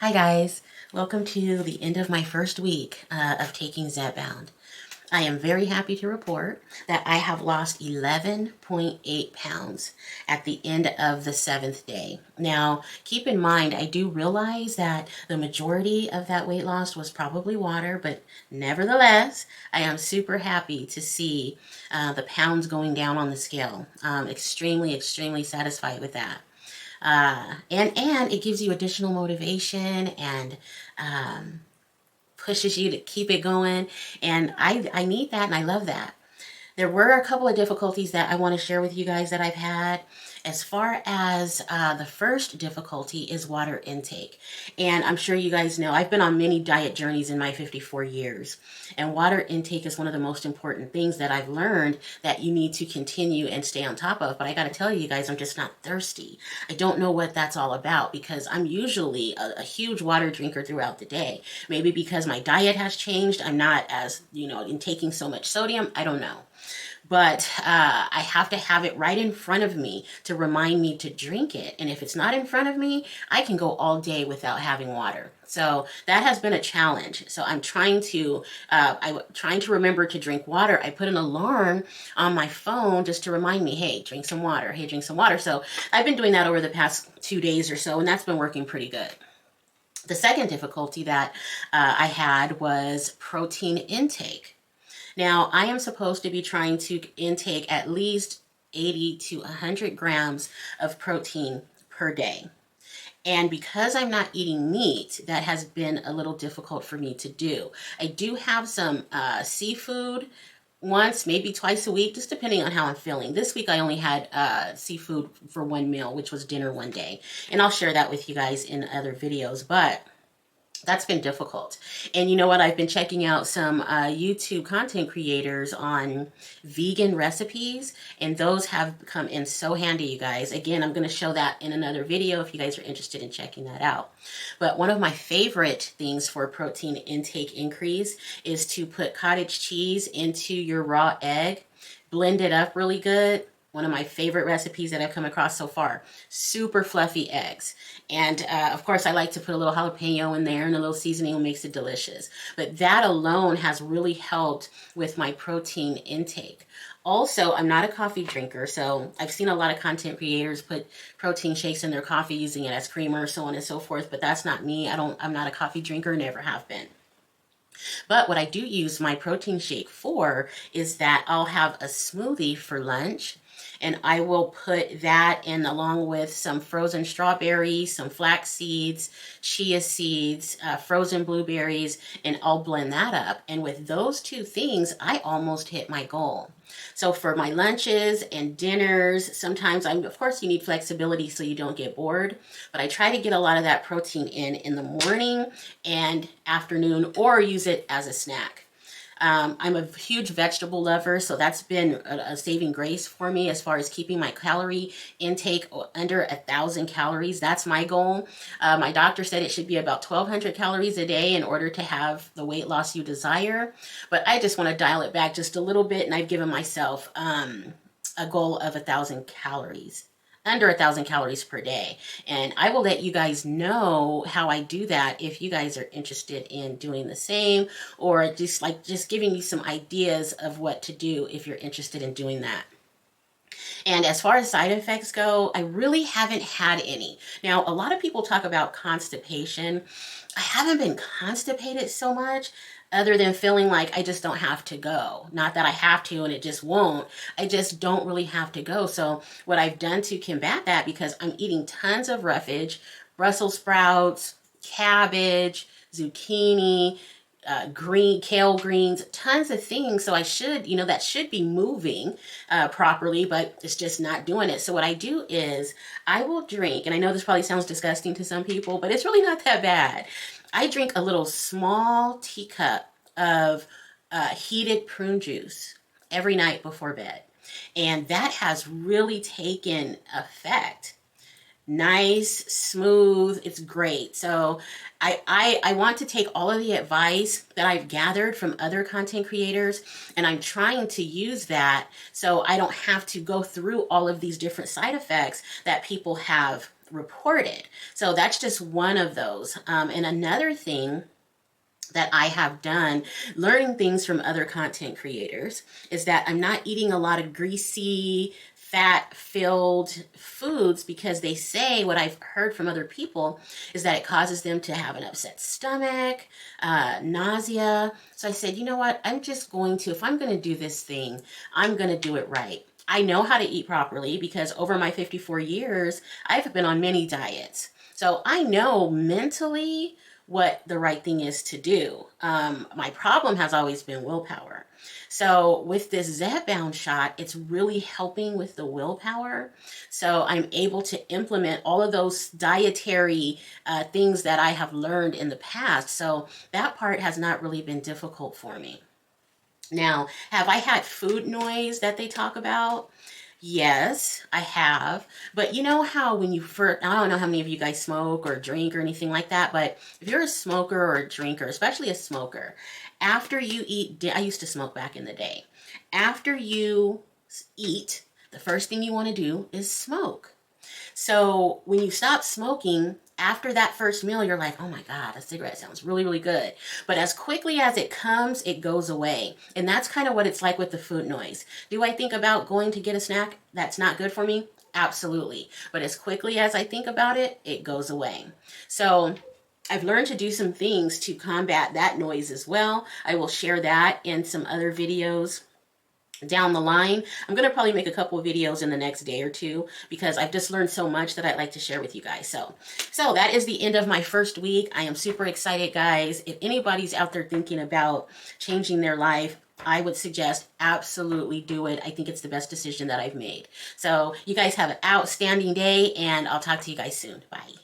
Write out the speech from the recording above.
Hi guys, welcome to the end of my first week of taking Zepbound. I am very happy to report that I have lost 11.8 pounds at the end of the 7th day. Now, keep in mind, I do realize that the majority of that weight loss was probably water, but nevertheless, I am super happy to see the pounds going down on the scale. Extremely satisfied with that. And it gives you additional motivation and pushes you to keep it going. And I need that and I love that. There were a couple of difficulties that I want to share with you guys that I've had. As far as the first difficulty is water intake. And I'm sure you guys know, I've been on many diet journeys in my 54 years. And water intake is one of the most important things that I've learned that you need to continue and stay on top of. But I got to tell you guys, I'm just not thirsty. I don't know what that's all about because I'm usually a huge water drinker throughout the day. Maybe because my diet has changed. I'm not as, intaking so much sodium. I don't know. But I have to have it right in front of me to remind me to drink it. And if it's not in front of me, I can go all day without having water. So that has been a challenge. So I'm trying to remember to drink water. I put an alarm on my phone just to remind me, hey, drink some water. Hey, drink some water. So I've been doing that over the past 2 days or so, and that's been working pretty good. The second difficulty that I had was protein intake. Now, I am supposed to be trying to intake at least 80 to 100 grams of protein per day. And because I'm not eating meat, that has been a little difficult for me to do. I do have some seafood once, maybe twice a week, just depending on how I'm feeling. This week I only had seafood for one meal, which was dinner one day. And I'll share that with you guys in other videos. But that's been difficult. And you know what? I've been checking out some YouTube content creators on vegan recipes, and those have come in so handy, you guys. Again, I'm going to show that in another video if you guys are interested in checking that out. But one of my favorite things for protein intake increase is to put cottage cheese into your raw egg, blend it up really good. One of my favorite recipes that I've come across so far. Super fluffy eggs. And of course, I like to put a little jalapeno in there and a little seasoning makes it delicious. But that alone has really helped with my protein intake. Also, I'm not a coffee drinker, so I've seen a lot of content creators put protein shakes in their coffee using it as creamer, so on and so forth, but that's not me. I'm not a coffee drinker, never have been. But what I do use my protein shake for is that I'll have a smoothie for lunch, and I will put that in along with some frozen strawberries, some flax seeds, chia seeds, frozen blueberries, and I'll blend that up. And with those two things, I almost hit my goal. So for my lunches and dinners, sometimes of course you need flexibility so you don't get bored, but I try to get a lot of that protein in the morning and afternoon or use it as a snack. I'm a huge vegetable lover, so that's been a saving grace for me as far as keeping my calorie intake under 1,000 calories. That's my goal. My doctor said it should be about 1,200 calories a day in order to have the weight loss you desire, but I just want to dial it back just a little bit, and I've given myself a goal of 1,000 calories. Under 1,000 calories per day. And I will let you guys know how I do that if you guys are interested in doing the same, or just giving you some ideas of what to do if you're interested in doing that. And as far as side effects go, I really haven't had any. Now, a lot of people talk about constipation. I haven't been constipated so much, other than feeling like I just don't have to go. Not that I have to and it just won't. I just don't really have to go. So what I've done to combat that, because I'm eating tons of roughage, Brussels sprouts, cabbage, zucchini, kale greens, tons of things. So I should, that should be moving properly, but it's just not doing it. So what I do is I will drink, and I know this probably sounds disgusting to some people, but it's really not that bad. I drink a little small teacup of heated prune juice every night before bed. And that has really taken effect. Nice, smooth, it's great. So I want to take all of the advice that I've gathered from other content creators, and I'm trying to use that so I don't have to go through all of these different side effects that people have reported. So that's just one of those. And another thing that I have done, learning things from other content creators, is that I'm not eating a lot of greasy, fat-filled foods, because they say, what I've heard from other people, is that it causes them to have an upset stomach, nausea. So I said, you know what? I'm just going to, if I'm going to do this thing, I'm going to do it right. I know how to eat properly because over my 54 years, I've been on many diets. So I know mentally what the right thing is to do. My problem has always been willpower. So with this Zepbound shot, it's really helping with the willpower. So I'm able to implement all of those dietary things that I have learned in the past. So that part has not really been difficult for me. Now, have I had food noise that they talk about? Yes, I have. But you know how when you first, I don't know how many of you guys smoke or drink or anything like that, but if you're a smoker or a drinker, especially a smoker, after you eat, I used to smoke back in the day. After you eat, the first thing you want to do is smoke. So when you stop smoking, after that first meal, you're like, oh my God, a cigarette sounds really, really good. But as quickly as it comes, it goes away. And that's kind of what it's like with the food noise. Do I think about going to get a snack that's not good for me? Absolutely. But as quickly as I think about it, it goes away. So I've learned to do some things to combat that noise as well. I will share that in some other videos down the line. I'm going to probably make a couple of videos in the next day or two because I've just learned so much that I'd like to share with you guys. So that is the end of my first week. I am super excited, guys. If anybody's out there thinking about changing their life, I would suggest absolutely do it. I think it's the best decision that I've made. So you guys have an outstanding day, and I'll talk to you guys soon. Bye.